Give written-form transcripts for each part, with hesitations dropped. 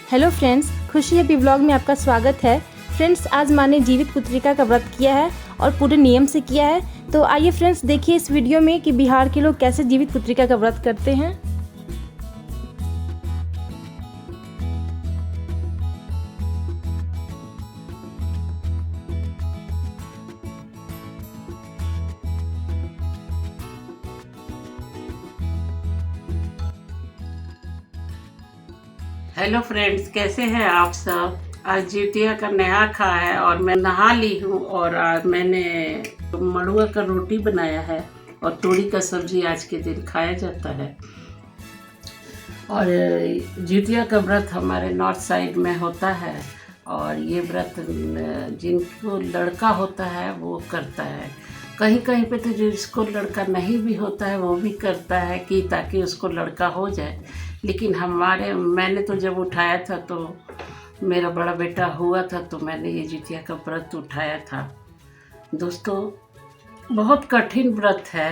Hello friends, खुशी happy blog में आपका स्वागत है। फ्रेंड्स, आज माँ ने जीवित पुत्रिका का व्रत किया है और पूरे नियम से किया है। तो आइए फ्रेंड्स, देखिए इस वीडियो में कि बिहार के लोग कैसे जीवित पुत्रिका का व्रत करते हैं। हेलो फ्रेंड्स, कैसे हैं आप सब। आज जितिया का नहा खा है और मैं नहा ली हूँ और आज मैंने मड़ुआ का रोटी बनाया है और तोरी का सब्जी आज के दिन खाया जाता है। और जितिया का व्रत हमारे नॉर्थ साइड में होता है और ये व्रत जिनको लड़का होता है वो करता है। कहीं कहीं पे तो जिसको लड़का नहीं भी होता है वो भी करता है कि ताकि उसको लड़का हो जाए। लेकिन मैंने तो जब उठाया था तो मेरा बड़ा बेटा हुआ था तो मैंने ये जितिया का व्रत उठाया था। दोस्तों, बहुत कठिन व्रत है।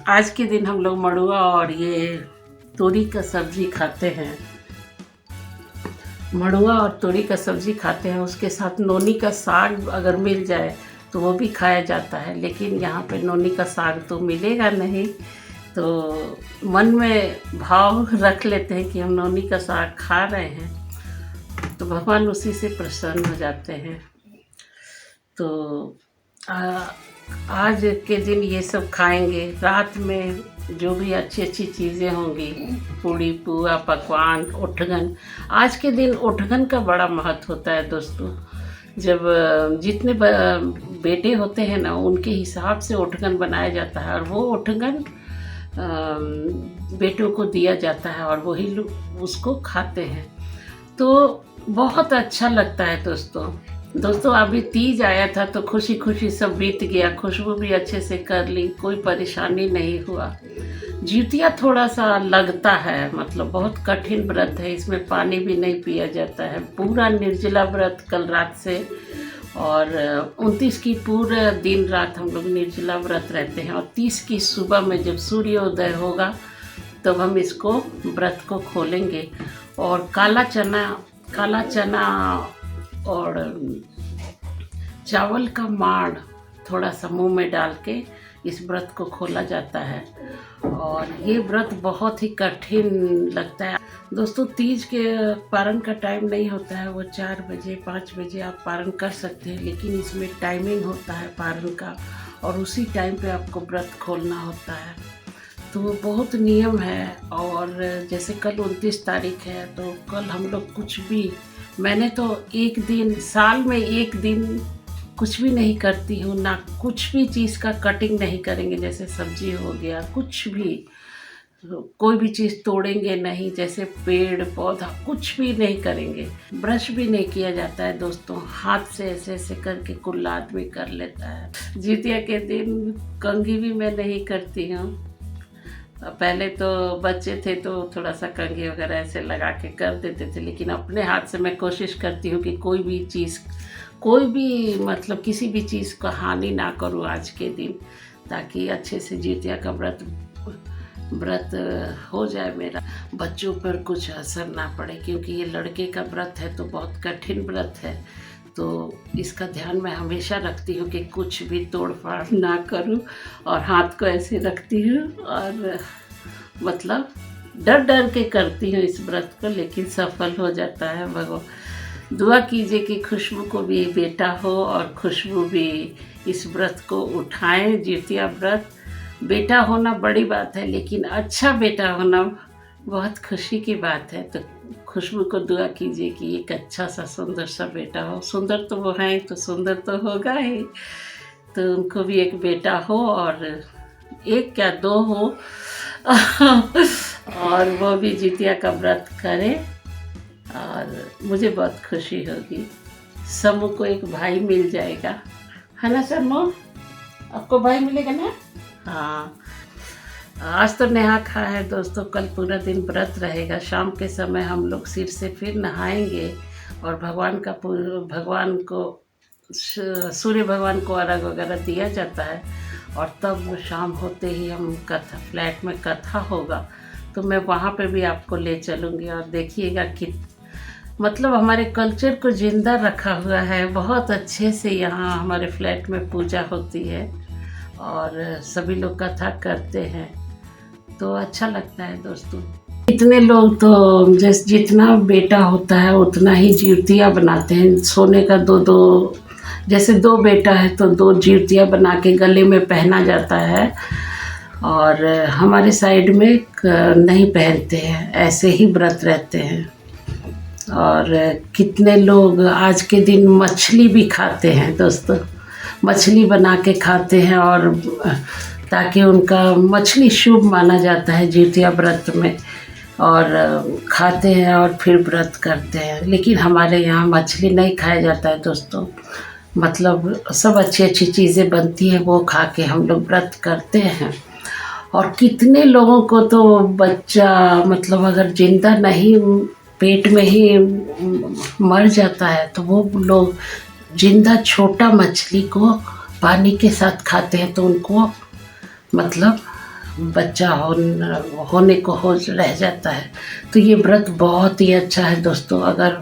आज के दिन हम लोग मड़ुआ और ये तोरी का सब्जी खाते हैं। मड़ुआ और तोरी का सब्जी खाते हैं, उसके साथ नोनी का साग अगर मिल जाए तो वो भी खाया जाता है। लेकिन यहाँ पे नोनी का साग तो मिलेगा नहीं, तो मन में भाव रख लेते हैं कि हम नोनी का साग खा रहे हैं, तो भगवान उसी से प्रसन्न हो जाते हैं। तो आज के दिन ये सब खाएंगे। रात में जो भी अच्छी अच्छी चीज़ें होंगी, पूड़ी पुआ पकवान उठगन। आज के दिन उठगन का बड़ा महत्व होता है दोस्तों। जब जितने बेटे होते हैं ना, उनके हिसाब से उठगन बनाया जाता है और वो उठगन बेटों को दिया जाता है और वही लोग उसको खाते हैं। तो बहुत अच्छा लगता है दोस्तों। अभी तीज आया था तो खुशी खुशी सब बीत गया। खुशबू भी अच्छे से कर ली, कोई परेशानी नहीं हुआ। जितिया थोड़ा सा लगता है, मतलब बहुत कठिन व्रत है। इसमें पानी भी नहीं पिया जाता है। पूरा निर्जला व्रत कल रात से और 29 की पूरा दिन रात हम लोग निर्जला व्रत रहते हैं और 30 की सुबह में जब सूर्योदय होगा तब हम इसको व्रत को खोलेंगे। और काला चना और चावल का माड़ थोड़ा सा मुंह में डाल के इस व्रत को खोला जाता है। और ये व्रत बहुत ही कठिन लगता है दोस्तों। तीज के पारण का टाइम नहीं होता है, वो 4 बजे 5 बजे आप पारण कर सकते हैं, लेकिन इसमें टाइमिंग होता है पारण का और उसी टाइम पे आपको व्रत खोलना होता है। तो वो बहुत नियम है। और जैसे कल 29 तारीख है तो कल हम लोग कुछ भी, मैंने तो एक दिन साल में एक दिन कुछ भी नहीं करती हूँ ना। कुछ भी चीज़ का कटिंग नहीं करेंगे, जैसे सब्जी हो गया, कुछ भी कोई भी चीज़ तोड़ेंगे नहीं, जैसे पेड़ पौधा कुछ भी नहीं करेंगे। ब्रश भी नहीं किया जाता है दोस्तों, हाथ से ऐसे ऐसे करके कुल्ला आदमी कर लेता है। जितिया के दिन कंघी भी मैं नहीं करती हूँ। पहले तो बच्चे थे तो थोड़ा सा कंघी वगैरह ऐसे लगा के कर देते थे, लेकिन अपने हाथ से मैं कोशिश करती हूँ कि कोई भी मतलब किसी भी चीज़ को हानि ना करूँ आज के दिन, ताकि अच्छे से जितिया का व्रत हो जाए मेरा, बच्चों पर कुछ असर ना पड़े। क्योंकि ये लड़के का व्रत है तो बहुत कठिन व्रत है, तो इसका ध्यान मैं हमेशा रखती हूँ कि कुछ भी तोड़ फाड़ ना करूँ। और हाथ को ऐसे रखती हूँ और मतलब डर के करती हूँ इस व्रत को, लेकिन सफल हो जाता है। भगवान दुआ कीजिए कि खुशबू को भी बेटा हो और खुशबू भी इस व्रत को उठाएं। जितिया व्रत, बेटा होना बड़ी बात है, लेकिन अच्छा बेटा होना बहुत खुशी की बात है। तो खुशबू को दुआ कीजिए कि एक अच्छा सा सुंदर सा बेटा हो। सुंदर तो वो है तो सुंदर तो होगा ही, तो उनको भी एक बेटा हो, और एक क्या 2 हो और वो भी जितिया का व्रत करे और मुझे बहुत खुशी होगी। समू को एक भाई मिल जाएगा, है ना समू? आपको भाई मिलेगा ना? हाँ। आज तो नेहा खा है दोस्तों, कल पूरा दिन व्रत रहेगा। शाम के समय हम लोग सिर से फिर नहाएंगे और भगवान को सूर्य भगवान को अर्घ वगैरह दिया जाता है। और तब शाम होते ही हम फ्लैट में कथा होगा तो मैं वहाँ पे भी आपको ले चलूँगी और देखिएगा कि मतलब हमारे कल्चर को जिंदा रखा हुआ है। बहुत अच्छे से यहाँ हमारे फ्लैट में पूजा होती है और सभी लोग कथा करते हैं, तो अच्छा लगता है दोस्तों। इतने लोग तो जैसे जितना बेटा होता है उतना ही जीवतिया बनाते हैं। सोने का दो दो, जैसे 2 बेटा है तो 2 जीवतिया बना के गले में पहना जाता है। और हमारे साइड में नहीं पहनते हैं, ऐसे ही व्रत रहते हैं। और कितने लोग आज के दिन मछली भी खाते हैं दोस्तों, मछली बना के खाते हैं, और ताकि उनका मछली शुभ माना जाता है जीवतिया व्रत में, और खाते हैं और फिर व्रत करते हैं। लेकिन हमारे यहाँ मछली नहीं खाया जाता है दोस्तों। मतलब सब अच्छी अच्छी चीज़ें बनती हैं, वो खा के हम लोग व्रत करते हैं। और कितने लोगों को तो बच्चा मतलब अगर जिंदा नहीं, पेट में ही मर जाता है, तो वो लोग जिंदा छोटा मछली को पानी के साथ खाते हैं, तो उनको मतलब बच्चा होने को हो रह जाता है। तो ये व्रत बहुत ही अच्छा है दोस्तों। अगर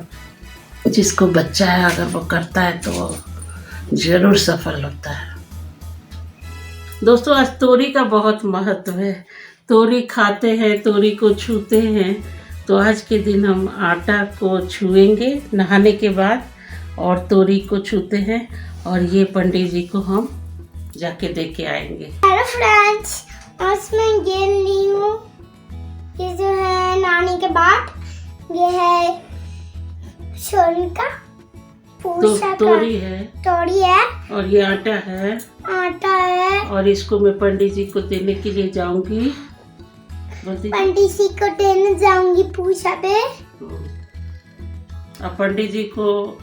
जिसको बच्चा है अगर वो करता है तो वो ज़रूर सफल होता है। दोस्तों आज तोरी का बहुत महत्व है। तोरी खाते हैं, तोरी को छूते हैं। तो आज के दिन हम आटा को छुएंगे नहाने के बाद, और तोरी को छूते हैं, और ये पंडित जी को हम जाके दे के आएंगे। हेलो फ्रेंड्स, आज मैं ये ली हूँ, ये जो है नहाने के बाद ये है सोने का पूजा तोरी है, तोरी है, और ये आटा है, आटा है, और इसको मैं पंडित जी को देने के लिए जाऊंगी। पंडित जी को देने जाऊंगी पूजा पे। अब पंडित जी को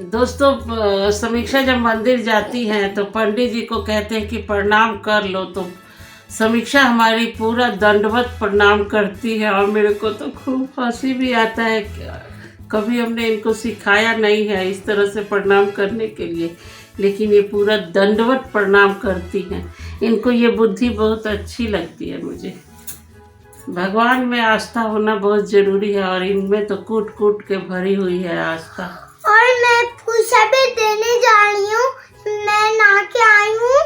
दोस्तों, समीक्षा जब मंदिर जाती हैं तो पंडित जी को कहते हैं कि प्रणाम कर लो, तो समीक्षा हमारी पूरा दंडवत प्रणाम करती है। और मेरे को तो खूब हंसी भी आता है, कभी हमने इनको सिखाया नहीं है इस तरह से प्रणाम करने के लिए, लेकिन ये पूरा दंडवत प्रणाम करती हैं। इनको ये बुद्धि बहुत अच्छी लगती है मुझे। भगवान में आस्था होना बहुत ज़रूरी है, और इनमें तो कूट कूट के भरी हुई है आस्था। और मैं पूजा पे देने जा रही हूँ, मैं नहा के आई हूँ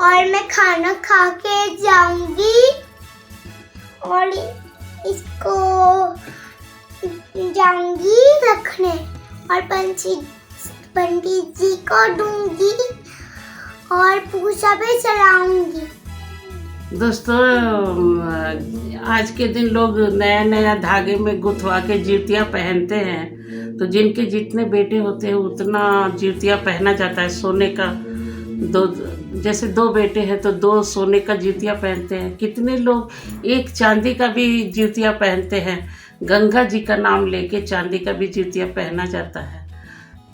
और मैं खाना खा के जाऊंगी, और इसको जाऊंगी रखने, और पंडित जी को दूंगी और पूजा पे चलाऊंगी। दोस्तों आज के दिन लोग नया नया धागे में गुथवा के जीवतिया पहनते हैं, तो जिनके जितने बेटे होते हैं उतना जीवतिया पहना जाता है। सोने का जैसे 2 बेटे हैं तो 2 सोने का जीवतिया पहनते हैं। कितने लोग एक चांदी का भी जीवतिया पहनते हैं। गंगा जी का नाम लेके चांदी का भी जीवतिया पहना जाता है।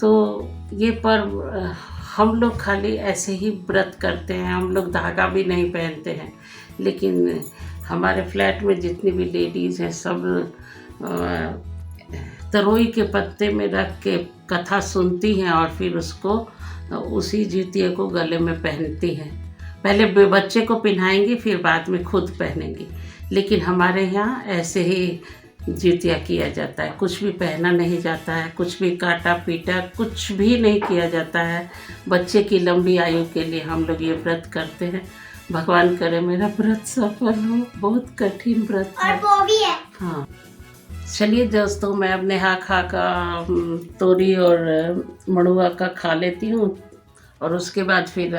तो ये पर्व हम लोग खाली ऐसे ही व्रत करते हैं, हम लोग धागा भी नहीं पहनते हैं। लेकिन हमारे फ्लैट में जितनी भी लेडीज़ हैं सब तरोई के पत्ते में रख के कथा सुनती हैं, और फिर उसको उसी जीवतिया को गले में पहनती हैं। पहले बच्चे को पहनाएंगी, फिर बाद में खुद पहनेंगी। लेकिन हमारे यहाँ ऐसे ही जीवतिया किया जाता है, कुछ भी पहना नहीं जाता है, कुछ भी काटा पीटा कुछ भी नहीं किया जाता है। बच्चे की लंबी आयु के लिए हम लोग ये व्रत करते हैं। भगवान करे मेरा व्रत सफल हो, बहुत कठिन व्रत है। और वो भी है। हाँ चलिए दोस्तों, मैं अब नेहा खा का तोरी और मड़ुआ का खा लेती हूँ, और उसके बाद फिर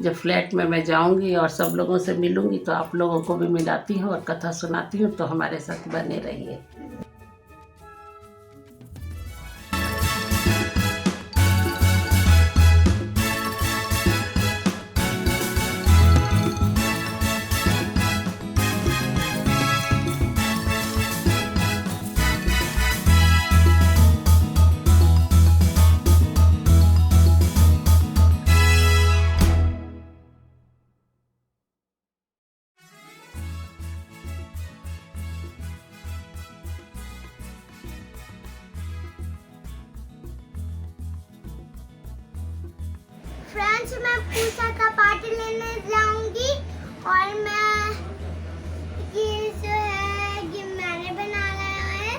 जब फ्लैट में मैं जाऊंगी और सब लोगों से मिलूंगी तो आप लोगों को भी मिलाती हूँ और कथा सुनाती हूँ। तो हमारे साथ बने रहिए। फ्रेंड्स, मैं पूजा का पार्टी लेने जाऊंगी, और मैं ये जो है ये मैंने बनाया है,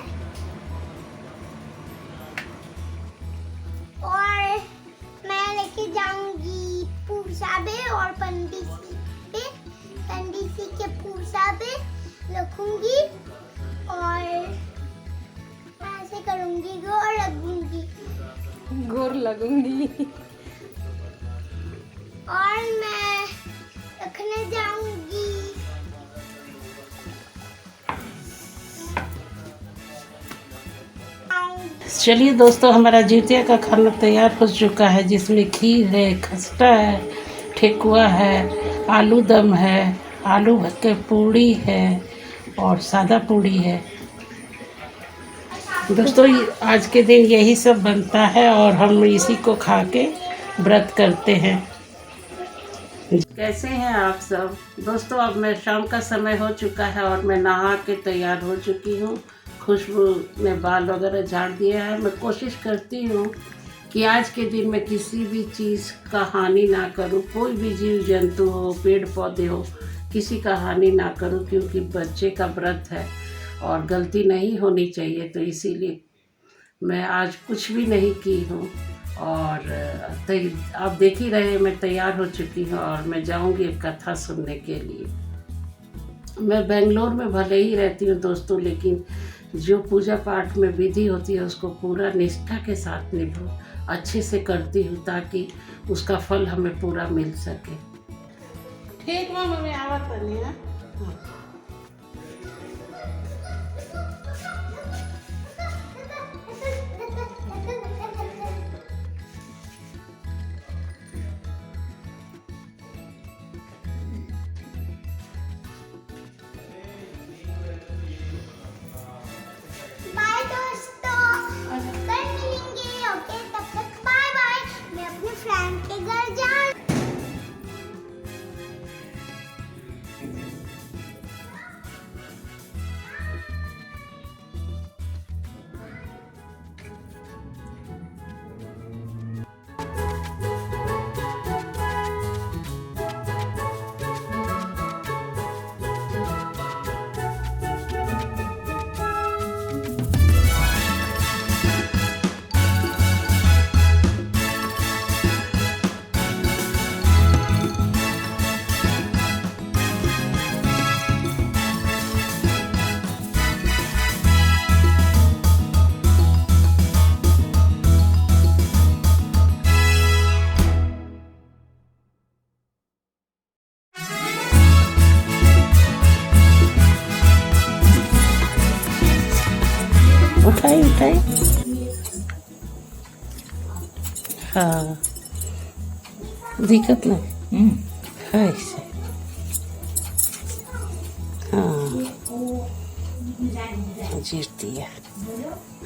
रखूंगी और ऐसे करूंगी और लगूंगी गोर लगूंगी। और मैं रखने जाऊंगी। चलिए दोस्तों, हमारा जितिया का खाना तैयार हो चुका है, जिसमें खीर है, खस्ता है, ठेकुआ है, आलू दम है, आलू भर के पूड़ी है और सादा पूड़ी है। दोस्तों आज के दिन यही सब बनता है और हम इसी को खा के व्रत करते हैं। कैसे हैं आप सब दोस्तों? अब मैं शाम का समय हो चुका है और मैं नहा के तैयार हो चुकी हूँ। खुशबू ने बाल वगैरह झाड़ दिया है। मैं कोशिश करती हूँ कि आज के दिन मैं किसी भी चीज़ का हानि ना करूँ, कोई भी जीव जंतु हो, पेड़ पौधे हो, किसी का हानि ना करूँ, क्योंकि बच्चे का व्रत है और गलती नहीं होनी चाहिए। तो इसीलिए मैं आज कुछ भी नहीं की हूँ और आप देख ही रहे, मैं तैयार हो चुकी हूँ और मैं जाऊँगी एक कथा सुनने के लिए। मैं बेंगलोर में भले ही रहती हूँ दोस्तों, लेकिन जो पूजा पाठ में विधि होती है उसको पूरा निष्ठा के साथ निभाऊं, अच्छे से करती हूँ ताकि उसका फल हमें पूरा मिल सके। ठीक मामा, मैं आवत नहीं है। बाय दोस्तों, कल मिलेंगे। ओके, तब तक बाय बाय। मैं अपने फ्रेंड के घर जा उठाई उठाई। हाँ, दिक्कत नहीं है ऐसे। हाँ, जीतिया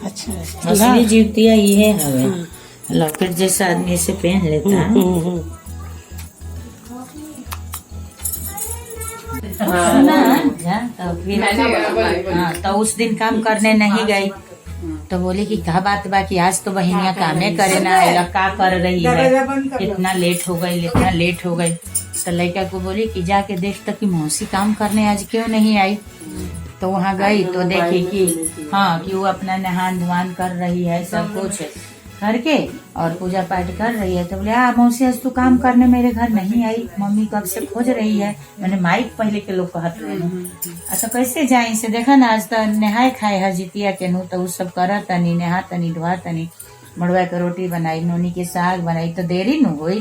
अच्छा असली जीवतिया ये हवे लॉकेट जैसा आदमी से पहन लेता है ना। तो फिर हाँ, तो उस दिन काम करने नहीं गई तो बोली कि क्या बात बा कि आज तो बहनिया कामे करे ना आएगा, का कर रही है, इतना लेट हो गई, इतना लेट हो गई। तो लड़का को बोली कि जाके देख तक कि मौसी काम करने आज क्यों नहीं आई। तो वहाँ गई तो देखी कि हाँ कि वो अपना नहान धोवान कर रही है, सब कुछ करके और पूजा पाठ कर रही है। तो बोले मौसी आज तू काम करने मेरे घर नहीं आई, मम्मी कब से खोज रही है। मैंने माइक पहले के लोग कहत रहे अच्छा कैसे जाए से देखा ना, आज तो नहाए खाए है जितिया के नु, तो सब करा तनी, नहा तनी, धोआ तनी, मड़ुआ के रोटी बनाई, नोनी के साग बनाई, तो देरी नु हुई।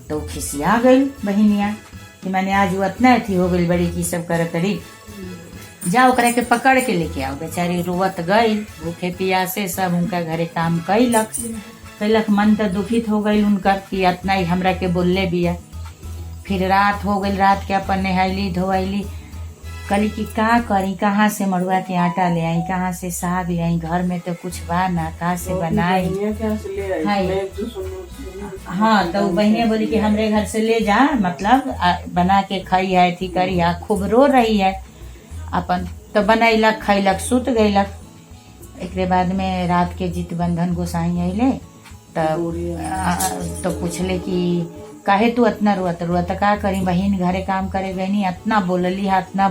तो खिसिया गई बहनिया कि मैंने आज वो इतना अथी हो गई बड़ी की सब करत रही, जाओ करे के पकड़ के लेके आओ। बेचारी रोवत गई, भूखे पियासे सब उनका घरे काम कैलक। मन तो दुखित हो गई उनका कि इतना ही हमरा के बोलले बिया। फिर रात हो गई, रात के अपन नहाइली धोवैली, कली कि का करी, कहाँ से मड़ुआ के आटा ले आई, कहाँ से साग ले आई, घर में तो कुछ बा ना, कहाँ से बनाई। हाँ, तो बहने बोली कि हमरे घर से ले जा, मतलब बना के खाई है, थी करी है। खूब रो रही है अपन, तो बनैलक, खैलक, सुत गईलक। एक बाद में रात के जित बंधन गोसाई अले तो पूछले कि काहे तू इतना रुआ। का करी बहन घरे काम करे गई, इतना बोलली है, इतना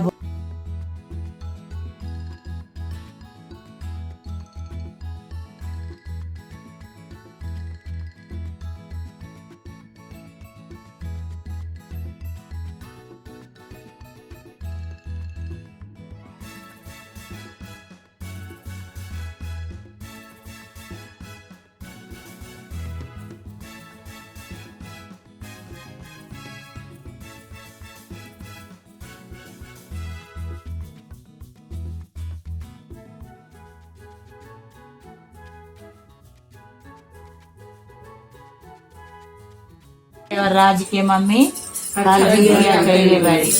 और राज के मम्मी हार जीतिया कैले बारी।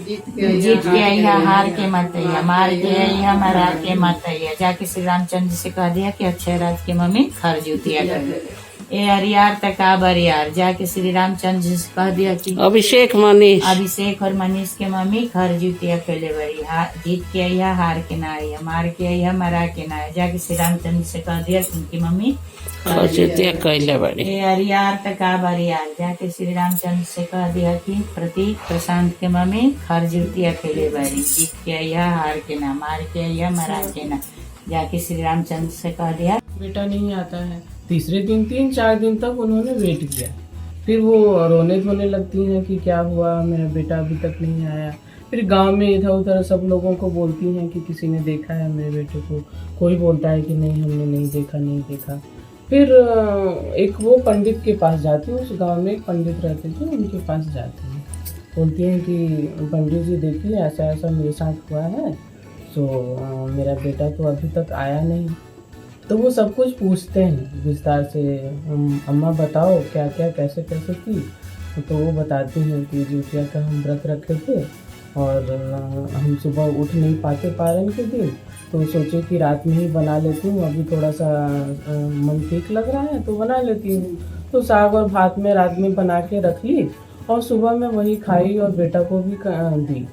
जीत के अइहा हार के मत अइहा, मार के अइहा मरा के मत अइहा। जाके श्री रामचंद्र से कह दिया कि अक्षय राज के मम्मी खर जुतिया कर ए अरियार तक बरियार। जाके श्री रामचंद्र जी से कह दिया कि अभिषेक और मनीष के मम्मी खर जुतिया कैले बड़ी। जीत के अइहा हार के ना अइहा, मार के अइहा मरा के ना अइहा। जाके श्री रामचंद्र से कह दिया कि उनकी मम्मी खर जुतिया कैले बड़ी। ए अरियार तक बरियार। जाके श्री रामचंद्र से कह दिया कि प्रतीक प्रशांत के मम्मी खर जुतिया कैले बड़ी। जीत के अइहा हार के ना, मार के अइहा मरा के ना। जाके श्री रामचंद्र से कह दिया बेटा नहीं आता है। तीसरे दिन 3-4 दिन तक उन्होंने वेट किया, फिर वो रोने धोने लगती हैं कि क्या हुआ, मेरा बेटा अभी तक नहीं आया। फिर गांव में इधर उधर सब लोगों को बोलती हैं कि किसी ने देखा है मेरे बेटे को। कोई बोलता है कि नहीं हमने नहीं देखा। फिर एक वो पंडित के पास जाती हैं, उस गांव में एक पंडित रहते थे, उनके पास जाती हैं। बोलती हैं कि पंडित जी देखिए ऐसा ऐसा मेरे साथ हुआ है, तो मेरा बेटा तो अभी तक आया नहीं। तो वो सब कुछ पूछते हैं विस्तार से, अम्मा बताओ क्या क्या कैसे कैसे की। तो वो बताती हैं कि जुतिया का हम व्रत रखे थे और हम सुबह उठ नहीं पाते पारण के दिन, तो सोचे कि रात में ही बना लेती हूँ। अभी थोड़ा सा मन ठीक लग रहा है तो बना लेती हूँ। तो साग और भात में रात में बना के रख ली और सुबह में वही खाई और बेटा को भी दी।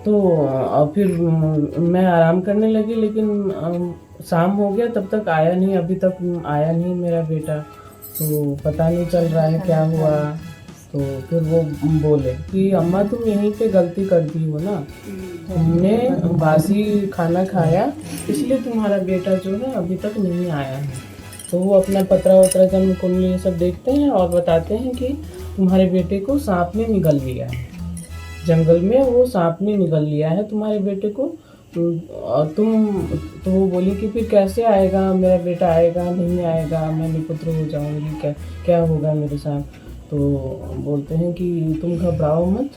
तो फिर मैं आराम करने लगी, लेकिन शाम हो गया तब तक आया नहीं, अभी तक आया नहीं मेरा बेटा। तो पता नहीं चल रहा है क्या हुआ। तो फिर वो बोले कि अम्मा तुम यहीं पे गलती कर दी हो ना, तुमने बासी खाना खाया इसलिए तुम्हारा बेटा जो है अभी तक नहीं आया है। तो वो अपना पतरा वतरा जन्म कुंडली ये सब देखते हैं और बताते हैं कि तुम्हारे बेटे को सांप ने निगल लिया है, जंगल में वो सांप ने निगल लिया है तुम्हारे बेटे को। तो वो बोली कि फिर कैसे आएगा मेरा बेटा, आएगा नहीं आएगा, मैं निपुत्र हो जाऊंगी, क्या होगा मेरे साथ। तो बोलते हैं कि तुम घबराओ मत,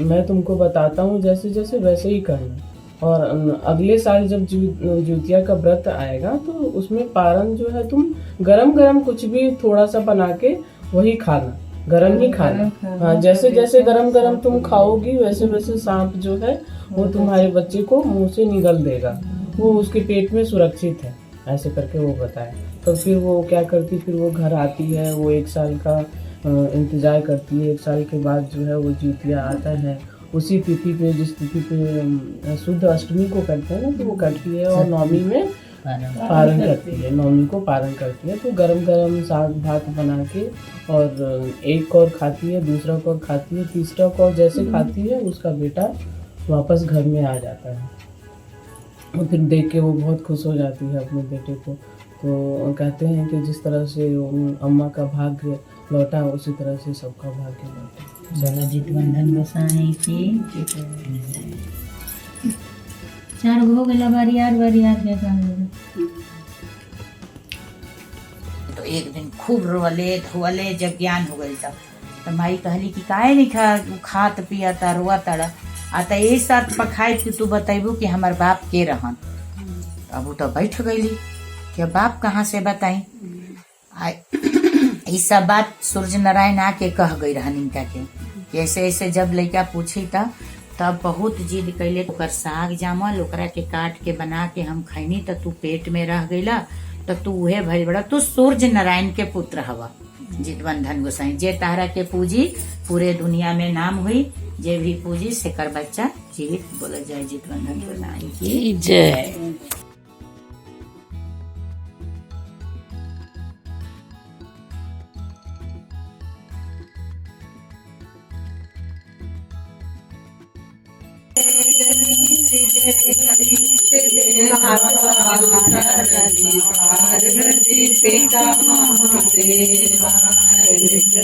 मैं तुमको बताता हूँ, जैसे जैसे वैसे ही करना। और अगले साल जब जुतिया का व्रत आएगा तो उसमें पारण जो है तुम गरम कुछ भी थोड़ा सा बना के वही खाना, गरम ही खाना। हाँ, जैसे जैसे गरम तुम खाओगी वैसे वैसे सांप जो है वो तुम्हारे बच्चे को मुंह से निगल देगा, वो उसके पेट में सुरक्षित है, ऐसे करके वो बताए। तो फिर वो क्या करती, फिर वो घर आती है, वो 1 साल का इंतज़ार करती है। 1 साल के बाद जो है वो जुतिया आता है। उसी तिथि पे, जिस तिथि पे शुद्ध अष्टमी को करते हैं ना, तो वो करती है और नवमी में पारण करती है, नवमी को पारण करती है। तो गरम साग भात बना के और एक कौर खाती है, दूसरा कौर खाती है, तीसरा कौर जैसे खाती है उसका बेटा वापस घर में आ जाता है। और फिर देख के वो बहुत खुश हो जाती है अपने बेटे को। तो कहते हैं कि जिस तरह से अम्मा का भाग्य लौटा उसी तरह से सबका भाग्य लौटा। चलो जितवंधन गोसाई की 4 गो हो गया बरियार। तो एक दिन खूब रोले धोले, जब ज्ञान हो गई तो माई कहली कि काहे नहीं खात पियाता रोआ तड़ा आता यही साथ पखाई कि तू बतेबू कि हमार बाप के रहन। अब वो तो बैठ गईली कि बाप कहाँ से बताई। इस सब बात सूर्य नारायण आके कह गई रहन इनका के। ऐसे ऐसे जब लड़का पूछी तब बहुत जिद कैले, ओकर साग जामल ओकरा के काट के बना के हम खैनी तो तू पेट में रह गईला, तो तू उहे भइल बड़ा, तू सूर्य नारायण के पुत्र हवा जितवंधन गोसाई। जे तारा के पूजी पूरे दुनिया में नाम हुई, जे भी पूजी से कर बच्चा जीवित। बोला जय जितवंधन गोसाई की जय।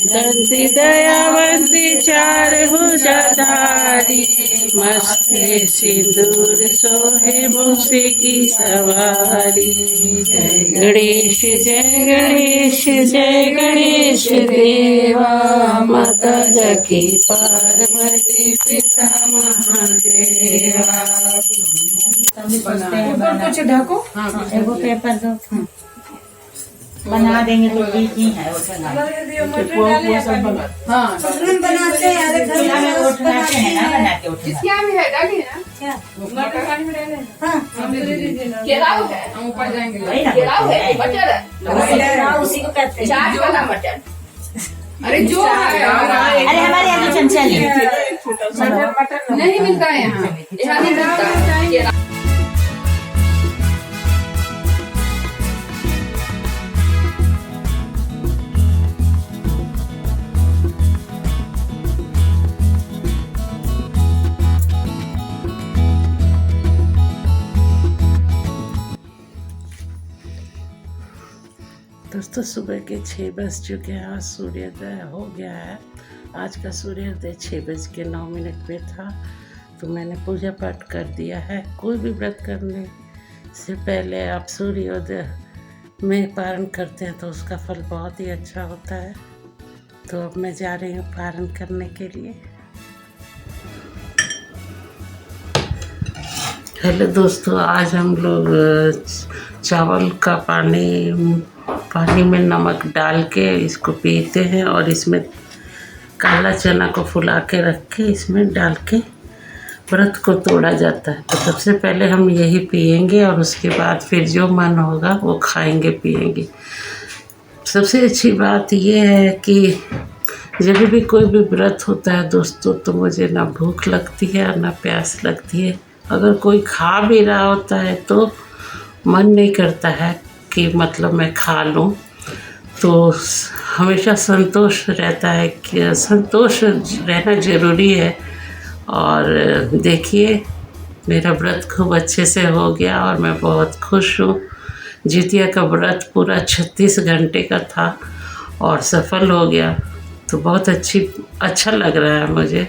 दंती दयावंती 4 भुजाधारी, मस्ते सिंदूर सोहे मूसे की सवारी। गणेश जय गणेश जय गणेश देवा, माता जकी पार्वती पिता महादेवा। ऊपर कुछ ढको, एगो पेपर दो। बना देंगे तो ठीक ही है। पुआ सब बना चूल्हा में वो बनाते हैं ना, बना के उठना। वही ना, उसी को कहते हैं। अरे जो है अरे हमारे यहाँ तो चंचल है। नहीं मिलता है यहाँ नहीं मिलता है। दोस्तों सुबह के 6 बज चुके हैं और सूर्योदय हो गया है। आज का सूर्योदय 6:09 पे था, तो मैंने पूजा पाठ कर दिया है। कोई भी व्रत करने से पहले आप सूर्योदय में पारण करते हैं तो उसका फल बहुत ही अच्छा होता है। तो अब मैं जा रही हूँ पारण करने के लिए। हेलो दोस्तों, आज हम लोग चावल का पानी में नमक डाल के इसको पीते हैं, और इसमें काला चना को फुला के रख के इसमें डाल के व्रत को तोड़ा जाता है। तो सबसे पहले हम यही पिएंगे और उसके बाद फिर जो मन होगा वो खाएंगे पिएंगे। सबसे अच्छी बात ये है कि जब भी कोई भी व्रत होता है दोस्तों, तो मुझे ना भूख लगती है और ना प्यास लगती है। अगर कोई खा भी रहा होता है तो मन नहीं करता है कि मतलब मैं खा लूँ। तो हमेशा संतोष रहता है कि संतोष रहना ज़रूरी है। और देखिए मेरा व्रत खूब अच्छे से हो गया और मैं बहुत खुश हूँ। जितिया का व्रत पूरा 36 घंटे का था और सफल हो गया, तो बहुत अच्छा लग रहा है मुझे।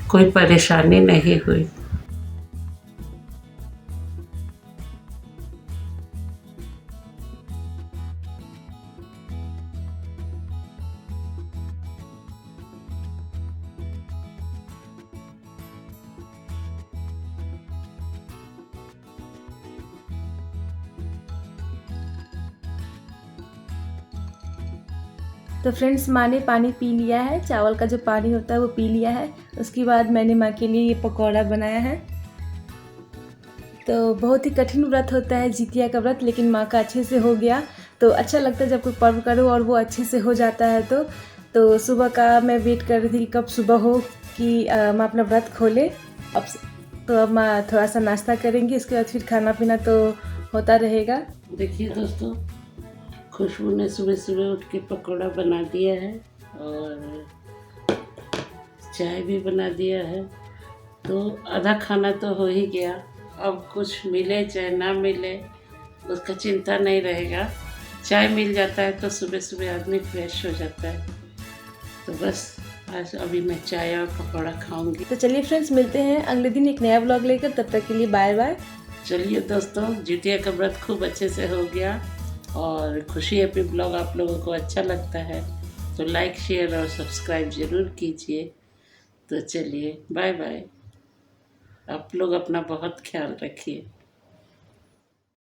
कोई परेशानी नहीं हुई। तो फ्रेंड्स माँ ने पानी पी लिया है, चावल का जो पानी होता है वो पी लिया है। उसके बाद मैंने माँ के लिए ये पकौड़ा बनाया है। तो बहुत ही कठिन व्रत होता है जितिया का व्रत, लेकिन माँ का अच्छे से हो गया। तो अच्छा लगता है जब कोई पर्व करो और वो अच्छे से हो जाता है। तो सुबह का मैं वेट कर रही थी कि कब सुबह हो कि माँ अपना व्रत खोले। अब माँ थोड़ा सा नाश्ता करेंगी, उसके बाद फिर खाना पीना तो होता रहेगा। देखिए दोस्तों, खुशबू ने सुबह सुबह उठ के पकौड़ा बना दिया है और चाय भी बना दिया है। तो आधा खाना तो हो ही गया। अब कुछ मिले चाहे ना मिले उसका चिंता नहीं रहेगा। चाय मिल जाता है तो सुबह सुबह आदमी फ्रेश हो जाता है। तो बस आज अभी मैं चाय और पकौड़ा खाऊंगी। तो चलिए फ्रेंड्स, मिलते हैं अगले दिन एक नया व्लॉग लेकर। तब तक के लिए बाय बाय। चलिए दोस्तों, जितिया का व्रत खूब अच्छे से हो गया और खुशी हैप्पी ब्लॉग आप लोगों को अच्छा लगता है तो लाइक शेयर और सब्सक्राइब ज़रूर कीजिए। तो चलिए बाय बाय। आप लोग अपना बहुत ख्याल रखिए।